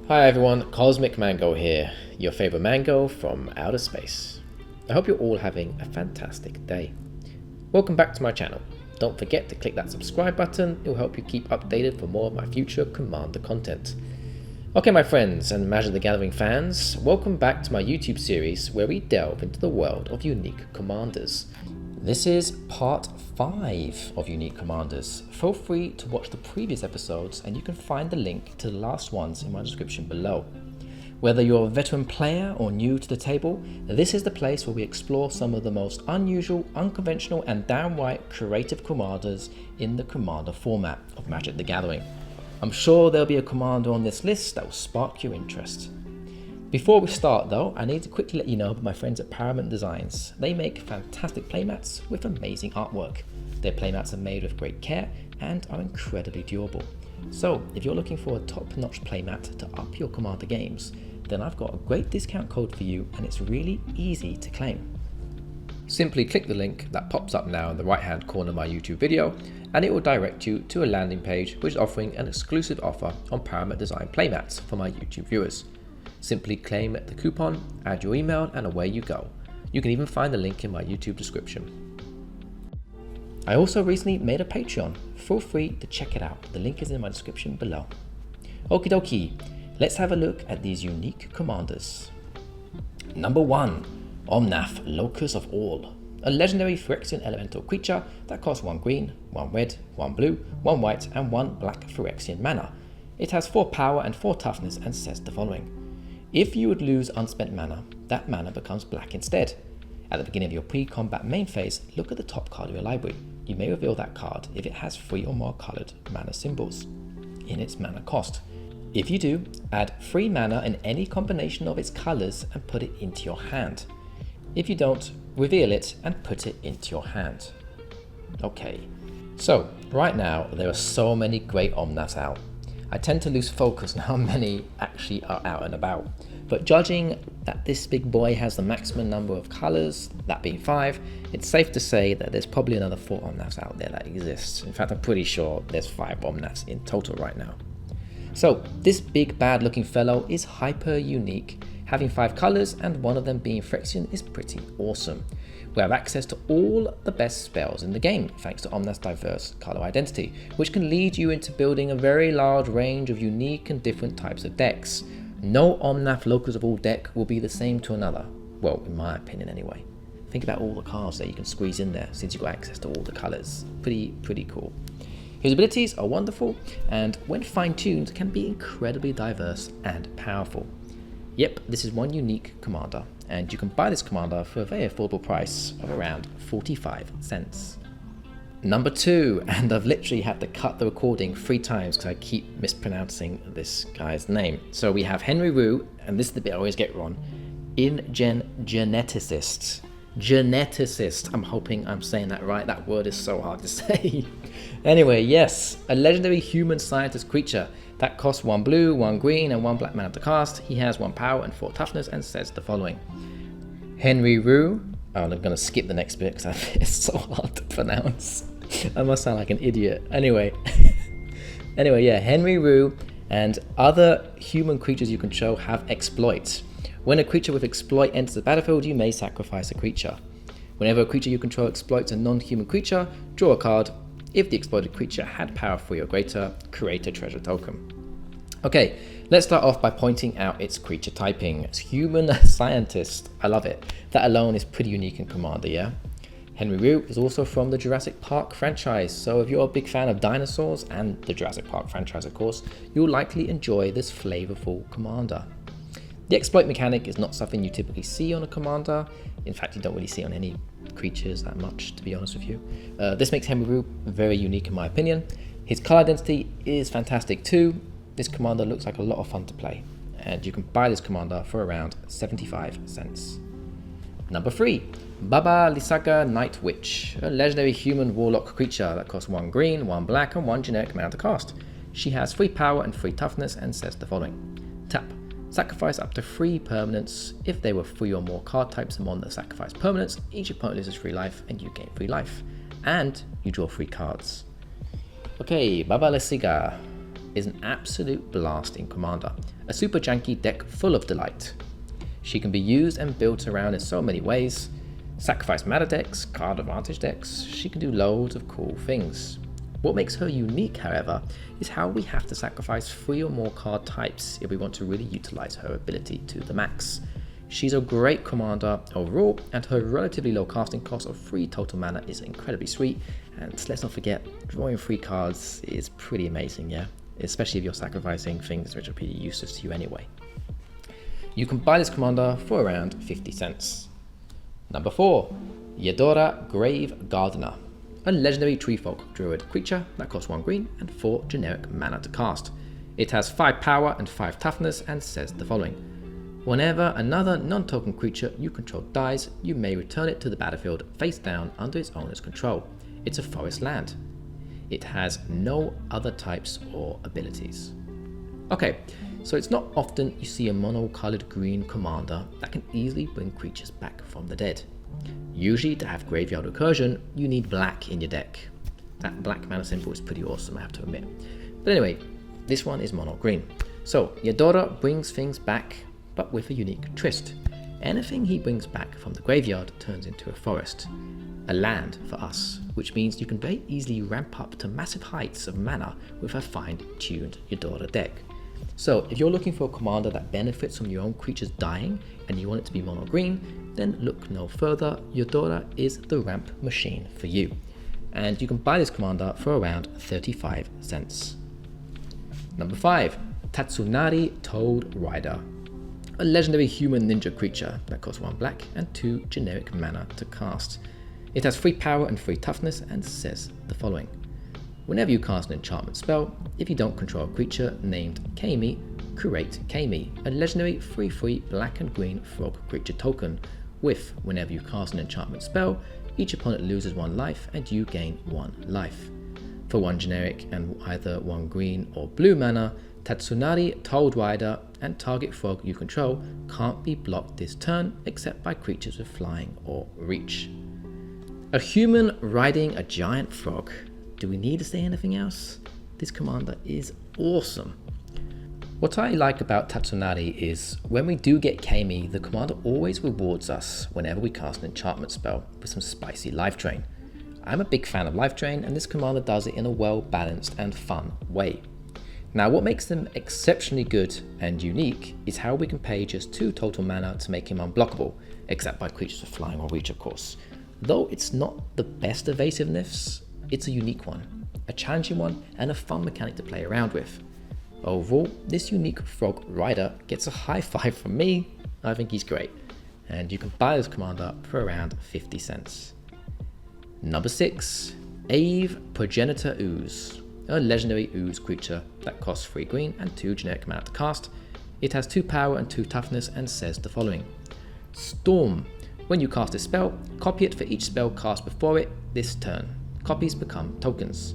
Hi everyone, Cosmic Mango here, your favorite mango from outer space. I hope you're all having a fantastic day. Welcome back to my channel. Don't forget to click that subscribe button, it will help you keep updated for more of my future Commander content. Okay my friends and Magic the Gathering fans, welcome back to my YouTube series where we delve into the world of unique commanders. This is part 5 of Unique Commanders. Feel free to watch the previous episodes and you can find the link to the last ones in my description below. Whether you're a veteran player or new to the table, this is the place where we explore some of the most unusual, unconventional and downright creative commanders in the Commander format of Magic the Gathering. I'm sure there'll be a commander on this list that will spark your interest. Before we start though, I need to quickly let you know about my friends at Paramount Designs. They make fantastic playmats with amazing artwork. Their playmats are made with great care and are incredibly durable. So if you're looking for a top-notch playmat to up your Commander games, then I've got a great discount code for you and it's really easy to claim. Simply click the link that pops up now in the right hand corner of my YouTube video and it will direct you to a landing page which is offering an exclusive offer on Paramount Design playmats for my YouTube viewers. Simply claim the coupon, add your email and away you go. You can even find the link in my YouTube description. I also recently made a Patreon. Feel free to check it out. The link is in my description below. Okie dokie, let's have a look at these unique commanders. Number 1, Omnath, Locus of All. A legendary Phyrexian elemental creature that costs 1 green, 1 red, 1 blue, 1 white and 1 black Phyrexian mana. It has 4 power and 4 toughness and says the following. If you would lose unspent mana, that mana becomes black instead. At the beginning of your pre-combat main phase, look at the top card of your library. You may reveal that card if it has 3 or more coloured mana symbols in its mana cost. If you do, add 3 mana in any combination of its colours and put it into your hand. If you don't, reveal it and put it into your hand. Okay, so right now there are so many great Omnaths out. I tend to lose focus on how many actually are out and about, but judging that this big boy has the maximum number of colours, that being 5, it's safe to say that there's probably another 4 Omnaths out there that exist. In fact, I'm pretty sure there's 5 Omnaths in total right now. So this big bad looking fellow is hyper unique. Having 5 colours and one of them being Phyrexian is pretty awesome. We have access to all the best spells in the game thanks to Omnath's diverse colour identity, which can lead you into building a very large range of unique and different types of decks. No Omnath Locus of All deck will be the same to another, well in my opinion anyway. Think about all the cards that you can squeeze in there since you've got access to all the colours. Pretty cool. His abilities are wonderful and when fine-tuned can be incredibly diverse and powerful. Yep, this is one unique commander, and you can buy this commander for a very affordable price of around 45 cents. Number 2, and I've literally had to cut the recording 3 times because I keep mispronouncing this guy's name. So we have Henry Wu, and this is the bit I always get wrong, InGen Geneticist. Geneticist, I'm hoping I'm saying that right, that word is so hard to say. Anyway, yes, a legendary human scientist creature that costs 1 blue, 1 green and 1 black mana to cast. He has 1 power and 4 toughness and says the following. Henry Wu, I'm going to skip the next bit because it's so hard to pronounce. I must sound like an idiot. Anyway, yeah, Henry Wu and other human creatures you control have exploits. When a creature with exploit enters the battlefield, you may sacrifice a creature. Whenever a creature you control exploits a non-human creature, draw a card. If the exploited creature had power 3 or greater, create a treasure token. Okay, let's start off by pointing out its creature typing. It's human scientist. I love it. That alone is pretty unique in Commander, yeah? Henry Wu is also from the Jurassic Park franchise, so if you're a big fan of dinosaurs and the Jurassic Park franchise of course, you'll likely enjoy this flavorful commander. The exploit mechanic is not something you typically see on a commander. In fact, you don't really see it on any creatures that much, to be honest with you. This makes Henry Wu very unique in my opinion. His colour identity is fantastic too. This commander looks like a lot of fun to play, and you can buy this commander for around 75 cents. Number 3, Baba Lysaga Night Witch, a legendary human warlock creature that costs 1 green, 1 black and 1 generic mana to cast. She has 3 power and 3 toughness and says the following. Tap. Sacrifice up to 3 permanents. If there were 3 or more card types among the sacrificed permanents, each opponent loses 3 life and you gain 3 life. And you draw 3 cards. Okay, Baba Lysaga is an absolute blast in Commander, a super janky deck full of delight. She can be used and built around in so many ways. Sacrifice mana decks, card advantage decks, she can do loads of cool things. What makes her unique, however, is how we have to sacrifice 3 or more card types if we want to really utilize her ability to the max. She's a great commander overall, and her relatively low casting cost of 3 total mana is incredibly sweet, and let's not forget, drawing 3 cards is pretty amazing, yeah? Especially if you're sacrificing things which are pretty useless to you anyway. You can buy this commander for around 50 cents. Number 4, Yedora Grave Gardener, a legendary treefolk druid creature that costs 1 green and 4 generic mana to cast. It has 5 power and 5 toughness and says the following. Whenever another non-token creature you control dies, you may return it to the battlefield face down under its owner's control. It's a forest land. It has no other types or abilities. Okay, so it's not often you see a mono-colored green commander that can easily bring creatures back from the dead. Usually to have graveyard recursion, you need black in your deck. That black mana symbol is pretty awesome, I have to admit. But anyway, this one is mono green. So Yedora brings things back, but with a unique twist. Anything he brings back from the graveyard turns into a forest, a land for us, which means you can very easily ramp up to massive heights of mana with a fine-tuned Yedora deck. So if you're looking for a commander that benefits from your own creatures dying and you want it to be mono green, then look no further. Yedora is the ramp machine for you. And you can buy this commander for around 35 cents. Number 5, Tatsunari Toad Rider, a legendary human ninja creature that costs 1 black and 2 generic mana to cast. It has 3 power and 3 toughness and says the following. Whenever you cast an enchantment spell, if you don't control a creature named Kami, create Kami, a legendary 3/3 black and green frog creature token with, whenever you cast an enchantment spell, each opponent loses 1 life and you gain 1 life. For 1 generic and either 1 green or blue mana, Tatsunari Toad Rider and target frog you control can't be blocked this turn except by creatures with flying or reach. A human riding a giant frog. Do we need to say anything else? This commander is awesome. What I like about Tatsunari is when we do get Kami, the commander always rewards us whenever we cast an enchantment spell with some spicy life drain. I'm a big fan of life drain, and this commander does it in a well balanced and fun way. Now what makes them exceptionally good and unique is how we can pay just 2 total mana to make him unblockable, except by creatures with flying or reach of course. Though it's not the best evasiveness, it's a unique one, a challenging one, and a fun mechanic to play around with. Overall, this unique frog rider gets a high 5 from me. I think he's great, and you can buy this commander for around 50 cents. Number 6, Aeve Progenitor Ooze, a legendary ooze creature that costs 3 green and 2 generic mana to cast. It has 2 power and 2 toughness and says the following. Storm. When you cast a spell, copy it for each spell cast before it this turn. Copies become tokens.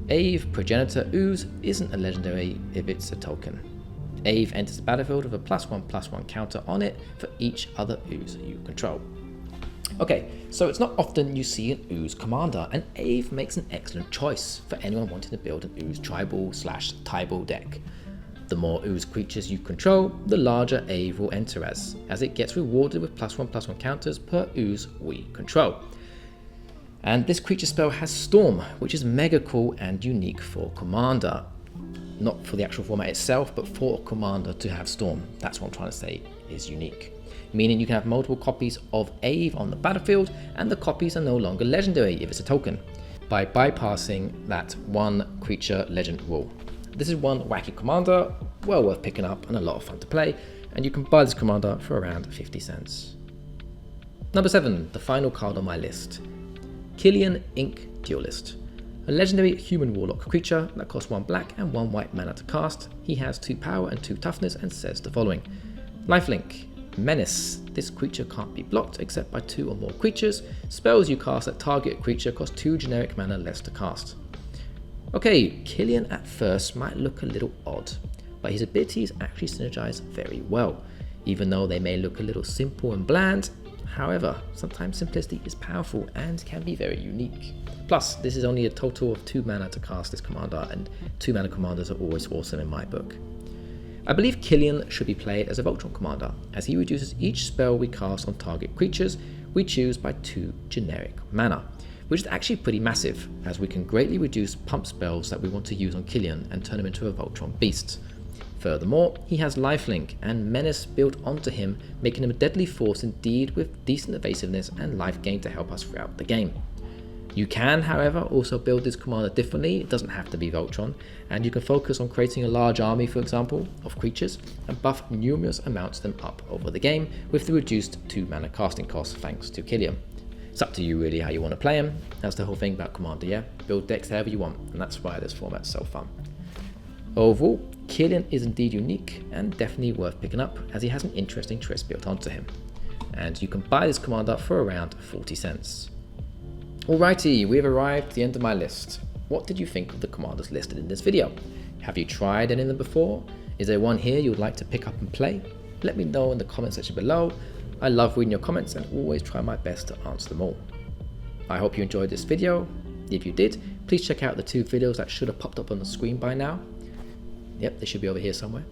Aeve Progenitor Ooze isn't a legendary if it's a token. Aeve enters the battlefield with a +1/+1 counter on it for each other ooze you control. Okay, so it's not often you see an ooze commander, and Aeve makes an excellent choice for anyone wanting to build an ooze tribal/tybal deck. The more ooze creatures you control, the larger Aeve will enter as it gets rewarded with +1/+1 counters per ooze we control. And this creature spell has Storm, which is mega cool and unique for Commander. Not for the actual format itself, but for a Commander to have Storm. That's what I'm trying to say is unique. Meaning you can have multiple copies of Aeve on the battlefield, and the copies are no longer legendary if it's a token, by bypassing that 1 creature legend rule. This is one wacky commander, well worth picking up and a lot of fun to play, and you can buy this commander for around 50 cents. Number 7, the final card on my list. Killian Duelist, a legendary human warlock creature that costs 1 black and 1 white mana to cast. He has 2 power and 2 toughness and says the following. Lifelink. Menace. This creature can't be blocked except by 2 or more creatures. Spells you cast that target creature cost 2 generic mana less to cast. Okay, Killian at first might look a little odd, but his abilities actually synergize very well. Even though they may look a little simple and bland, However, sometimes simplicity is powerful and can be very unique. Plus, this is only a total of 2 mana to cast this commander, and 2 mana commanders are always awesome in my book. I believe Killian should be played as a Voltron commander, as he reduces each spell we cast on target creatures we choose by 2 generic mana, which is actually pretty massive, as we can greatly reduce pump spells that we want to use on Killian and turn him into a Voltron beast. Furthermore, he has lifelink and menace built onto him, making him a deadly force indeed with decent evasiveness and life gain to help us throughout the game. You can, however, also build this commander differently. It doesn't have to be Voltron, and you can focus on creating a large army, for example, of creatures, and buff numerous amounts of them up over the game with the reduced 2 mana casting cost thanks to Killian. It's up to you really how you want to play him. That's the whole thing about Commander, yeah? Build decks however you want, and that's why this format's so fun. Overall, Killian is indeed unique and definitely worth picking up, as he has an interesting twist built onto him. And you can buy this commander for around 40 cents. Alrighty, we have arrived at the end of my list. What did you think of the commanders listed in this video? Have you tried any of them before? Is there one here you would like to pick up and play? Let me know in the comment section below. I love reading your comments and always try my best to answer them all. I hope you enjoyed this video. If you did, please check out the 2 videos that should have popped up on the screen by now. Yep, they should be over here somewhere.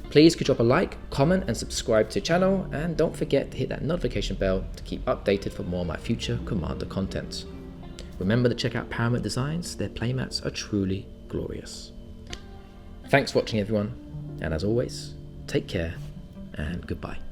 Please could drop a like, comment and subscribe to the channel, and don't forget to hit that notification bell to keep updated for more of my future Commander content. Remember to check out Paramount Designs, their playmats are truly glorious. Thanks for watching everyone, and as always, take care and goodbye.